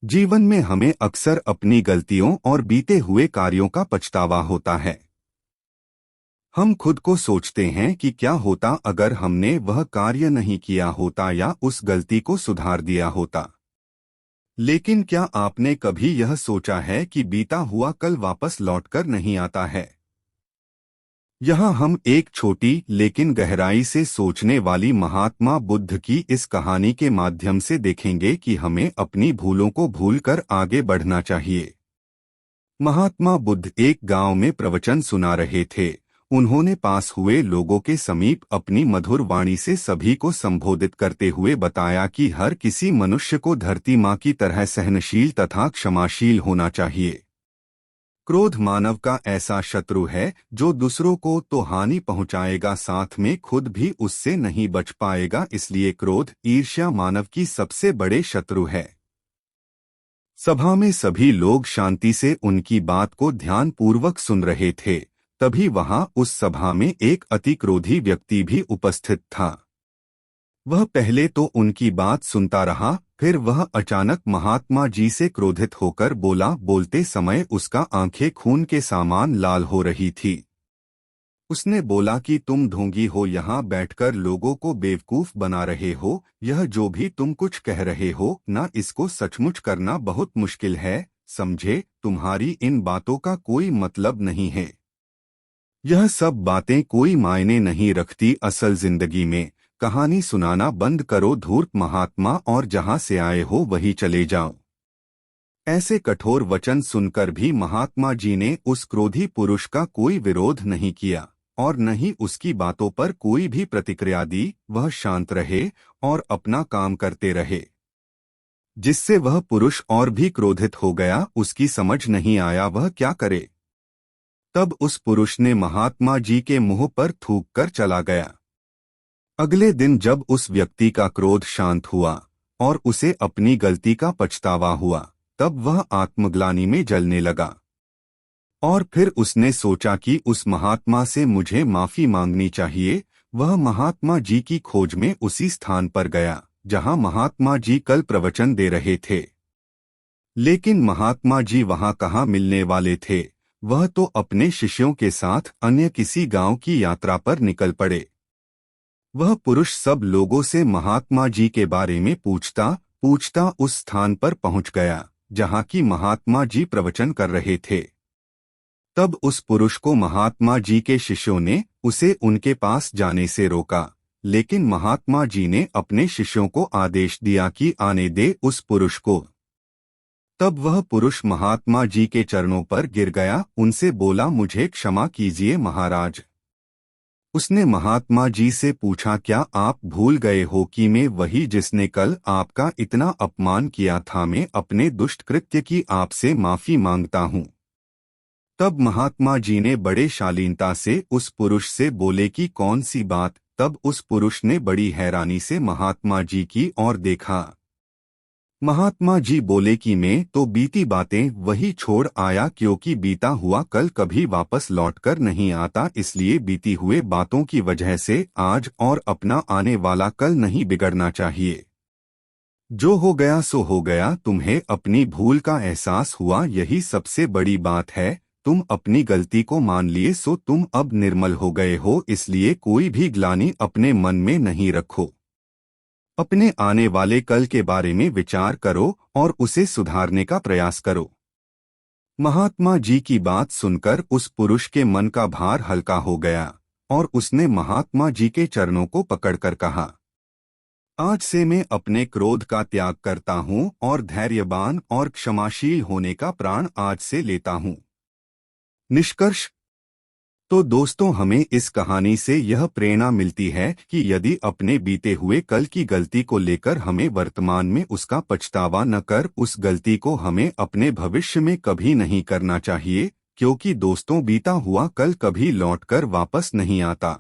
जीवन में हमें अक्सर अपनी गलतियों और बीते हुए कार्यों का पछतावा होता है। हम खुद को सोचते हैं कि क्या होता अगर हमने वह कार्य नहीं किया होता या उस गलती को सुधार दिया होता। लेकिन क्या आपने कभी यह सोचा है कि बीता हुआ कल वापस लौटकर नहीं आता है? यहाँ हम एक छोटी लेकिन गहराई से सोचने वाली महात्मा बुद्ध की इस कहानी के माध्यम से देखेंगे कि हमें अपनी भूलों को भूलकर आगे बढ़ना चाहिए। महात्मा बुद्ध एक गांव में प्रवचन सुना रहे थे। उन्होंने पास हुए लोगों के समीप अपनी मधुर वाणी से सभी को संबोधित करते हुए बताया कि हर किसी मनुष्य को धरती माँ की तरह सहनशील तथा क्षमाशील होना चाहिए। क्रोध मानव का ऐसा शत्रु है जो दूसरों को तो हानि पहुंचाएगा, साथ में खुद भी उससे नहीं बच पाएगा। इसलिए क्रोध, ईर्ष्या मानव की सबसे बड़े शत्रु है। सभा में सभी लोग शांति से उनकी बात को ध्यानपूर्वक सुन रहे थे। तभी वहां उस सभा में एक अति क्रोधी व्यक्ति भी उपस्थित था। वह पहले तो उनकी बात सुनता रहा, फिर वह अचानक महात्मा जी से क्रोधित होकर बोला। बोलते समय उसका आंखें खून के समान लाल हो रही थी। उसने बोला कि तुम ढोंगी हो, यहाँ बैठकर लोगों को बेवकूफ बना रहे हो। यह जो भी तुम कुछ कह रहे हो ना, इसको सचमुच करना बहुत मुश्किल है। समझे, तुम्हारी इन बातों का कोई मतलब नहीं है। यह सब बातें कोई मायने नहीं रखती असल जिंदगी में। कहानी सुनाना बंद करो धूर्त महात्मा, और जहां से आए हो वहीं चले जाओ। ऐसे कठोर वचन सुनकर भी महात्मा जी ने उस क्रोधी पुरुष का कोई विरोध नहीं किया और न ही उसकी बातों पर कोई भी प्रतिक्रिया दी। वह शांत रहे और अपना काम करते रहे, जिससे वह पुरुष और भी क्रोधित हो गया। उसकी समझ नहीं आया वह क्या करे। तब उस पुरुष ने महात्मा जी के मुंह पर थूक कर चला गया। अगले दिन जब उस व्यक्ति का क्रोध शांत हुआ और उसे अपनी गलती का पछतावा हुआ, तब वह आत्मग्लानि में जलने लगा। और फिर उसने सोचा कि उस महात्मा से मुझे माफी मांगनी चाहिए। वह महात्मा जी की खोज में उसी स्थान पर गया जहां महात्मा जी कल प्रवचन दे रहे थे। लेकिन महात्मा जी वहां कहाँ मिलने वाले थे। वह तो अपने शिष्यों के साथ अन्य किसी गांव की यात्रा पर निकल पड़े। वह पुरुष सब लोगों से महात्मा जी के बारे में पूछता पूछता उस स्थान पर पहुंच गया जहां की महात्मा जी प्रवचन कर रहे थे। तब उस पुरुष को महात्मा जी के शिष्यों ने उसे उनके पास जाने से रोका, लेकिन महात्मा जी ने अपने शिष्यों को आदेश दिया कि आने दे उस पुरुष को। तब वह पुरुष महात्मा जी के चरणों पर गिर गया, उनसे बोला, मुझे क्षमा कीजिए महाराज। उसने महात्मा जी से पूछा, क्या आप भूल गए हो कि मैं वही जिसने कल आपका इतना अपमान किया था? मैं अपने दुष्ट कृत्य की आपसे माफी मांगता हूँ। तब महात्मा जी ने बड़े शालीनता से उस पुरुष से बोले कि कौन सी बात? तब उस पुरुष ने बड़ी हैरानी से महात्मा जी की ओर देखा। महात्मा जी बोले कि मैं तो बीती बातें वही छोड़ आया, क्योंकि बीता हुआ कल कभी वापस लौटकर नहीं आता। इसलिए बीती हुए बातों की वजह से आज और अपना आने वाला कल नहीं बिगड़ना चाहिए। जो हो गया सो हो गया। तुम्हें अपनी भूल का एहसास हुआ, यही सबसे बड़ी बात है। तुम अपनी गलती को मान लिए, सो तुम अब निर्मल हो गए हो। इसलिए कोई भी ग्लानि अपने मन में नहीं रखो। अपने आने वाले कल के बारे में विचार करो और उसे सुधारने का प्रयास करो। महात्मा जी की बात सुनकर उस पुरुष के मन का भार हल्का हो गया और उसने महात्मा जी के चरणों को पकड़कर कहा, आज से मैं अपने क्रोध का त्याग करता हूँ और धैर्यवान और क्षमाशील होने का प्रण आज से लेता हूँ। निष्कर्ष। तो दोस्तों, हमें इस कहानी से यह प्रेरणा मिलती है कि यदि अपने बीते हुए कल की गलती को लेकर हमें वर्तमान में उसका पछतावा न कर, उस गलती को हमें अपने भविष्य में कभी नहीं करना चाहिए, क्योंकि दोस्तों बीता हुआ कल कभी लौटकर वापस नहीं आता।